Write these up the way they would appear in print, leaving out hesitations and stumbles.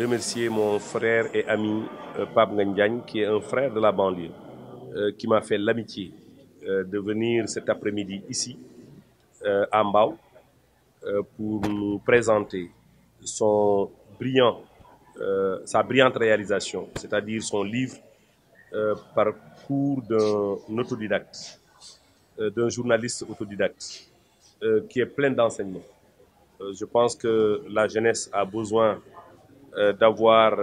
Remercier mon frère et ami Pape Ngagne, qui est un frère de la banlieue, qui m'a fait l'amitié de venir cet après-midi ici, à Mbao, pour nous présenter sa brillante réalisation, c'est-à-dire son livre Parcours d'un autodidacte, d'un journaliste autodidacte, qui est plein d'enseignements. Je pense que la jeunesse a besoin d'avoir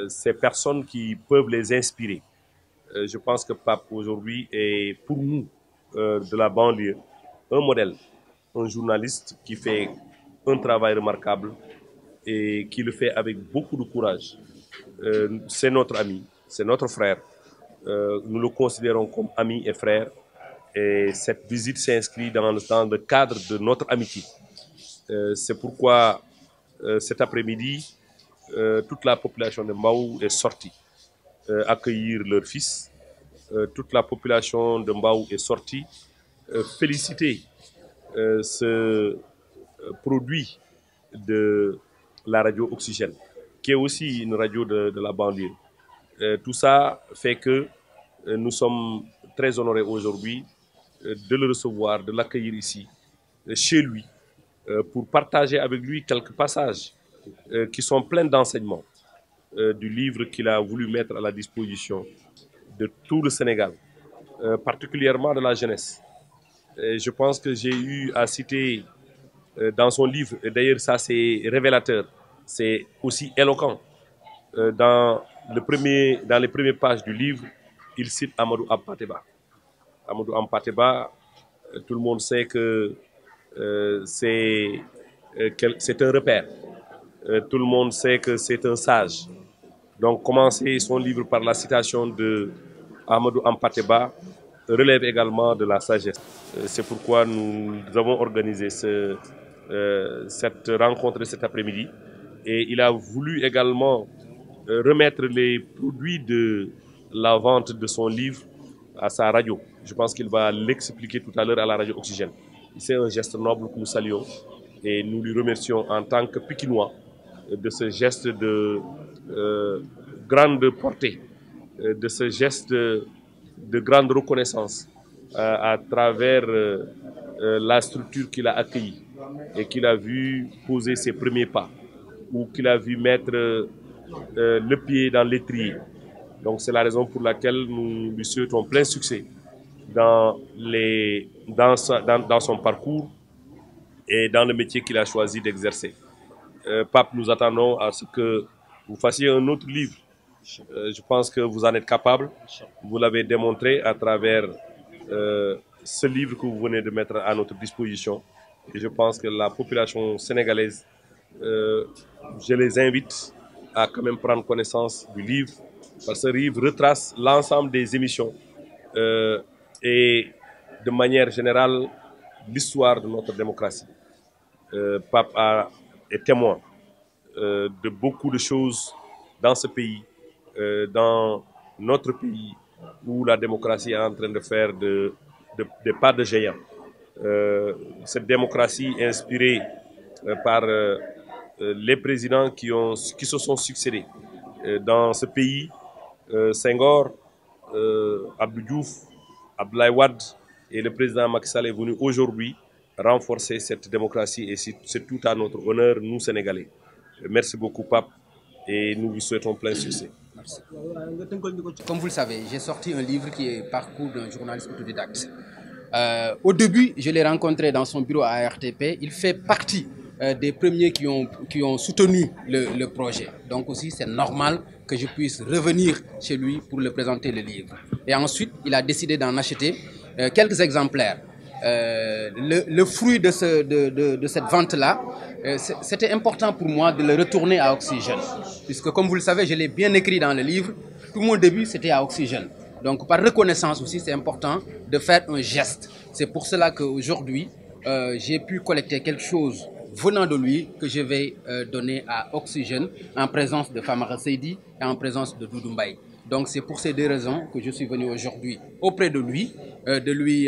ces personnes qui peuvent les inspirer. Je pense que Pape aujourd'hui est pour nous de la banlieue un modèle, un journaliste qui fait un travail remarquable et qui le fait avec beaucoup de courage. C'est notre ami, c'est notre frère. Nous le considérons comme ami et frère. Et cette visite s'inscrit dans le cadre de notre amitié. C'est pourquoi cet après-midi, toute la population de Mbao est sortie accueillir leur fils. Toute la population de Mbao est sortie féliciter ce produit de la radio Oxygène, qui est aussi une radio de la banlieue. Tout ça fait que nous sommes très honorés aujourd'hui de le recevoir, de l'accueillir ici, chez lui, pour partager avec lui quelques passages qui sont pleins d'enseignements du livre qu'il a voulu mettre à la disposition de tout le Sénégal, particulièrement de la jeunesse. Et je pense que j'ai eu à citer dans son livre, et d'ailleurs ça c'est révélateur, c'est aussi éloquent. Dans les premières pages du livre, il cite Amadou Ampateba. Amadou Ampateba, tout le monde sait que c'est un repère. Tout le monde sait que c'est un sage. Donc commencer son livre par la citation de Amadou Ampateba relève également de la sagesse. C'est pourquoi nous avons organisé cette rencontre cet après-midi. Et il a voulu également remettre les produits de la vente de son livre à sa radio. Je pense qu'il va l'expliquer tout à l'heure à la radio Oxygène. C'est un geste noble que nous saluons et nous lui remercions en tant que Pikinois de ce geste de grande portée, de ce geste de grande reconnaissance à travers la structure qu'il a accueillie et qu'il a vu poser ses premiers pas ou qu'il a vu mettre le pied dans l'étrier. Donc c'est la raison pour laquelle nous lui souhaitons plein succès dans son parcours et dans le métier qu'il a choisi d'exercer. Pape, nous attendons à ce que vous fassiez un autre livre. Je pense que vous en êtes capable. Vous l'avez démontré à travers ce livre que vous venez de mettre à notre disposition. Et je pense que la population sénégalaise, je les invite à quand même prendre connaissance du livre, parce que ce livre retrace l'ensemble des émissions et de manière générale l'histoire de notre démocratie. Pape est témoin de beaucoup de choses dans ce pays, dans notre pays, où la démocratie est en train de faire des pas de géant. Cette démocratie inspirée par les présidents qui se sont succédés dans ce pays, Senghor, Abdou Diouf, Abdoulaye Wade et le président Macky Sall est venu aujourd'hui renforcer cette démocratie et c'est tout à notre honneur, nous Sénégalais. Merci beaucoup Pape et nous vous souhaitons plein succès. Merci. Comme vous le savez, j'ai sorti un livre qui est Parcours d'un journaliste autodidacte. Au début, je l'ai rencontré dans son bureau à RTP. Il fait partie des premiers qui ont soutenu le projet. Donc aussi, c'est normal que je puisse revenir chez lui pour le présenter le livre. Et ensuite, il a décidé d'en acheter quelques exemplaires. Le fruit de cette vente-là, c'était important pour moi de le retourner à Oxygène. Puisque comme vous le savez, je l'ai bien écrit dans le livre, tout mon début c'était à Oxygène. Donc par reconnaissance aussi, c'est important de faire un geste. C'est pour cela qu'aujourd'hui, j'ai pu collecter quelque chose venant de lui que je vais donner à Oxygène en présence de Famara Seydi et en présence de Doudou Mbaye. Donc c'est pour ces deux raisons que je suis venu aujourd'hui auprès de lui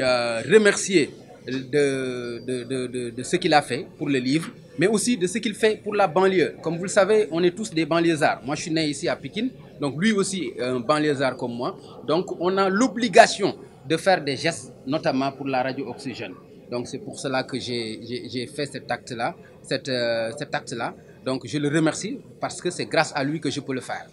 remercier de ce qu'il a fait pour le livre, mais aussi de ce qu'il fait pour la banlieue. Comme vous le savez, on est tous des banlieusards. Moi, je suis né ici à Pékin, donc lui aussi un banlieusard comme moi. Donc, on a l'obligation de faire des gestes, notamment pour la radio Oxygène. Donc, c'est pour cela que j'ai fait cet acte-là, cet acte-là. Donc, je le remercie parce que c'est grâce à lui que je peux le faire.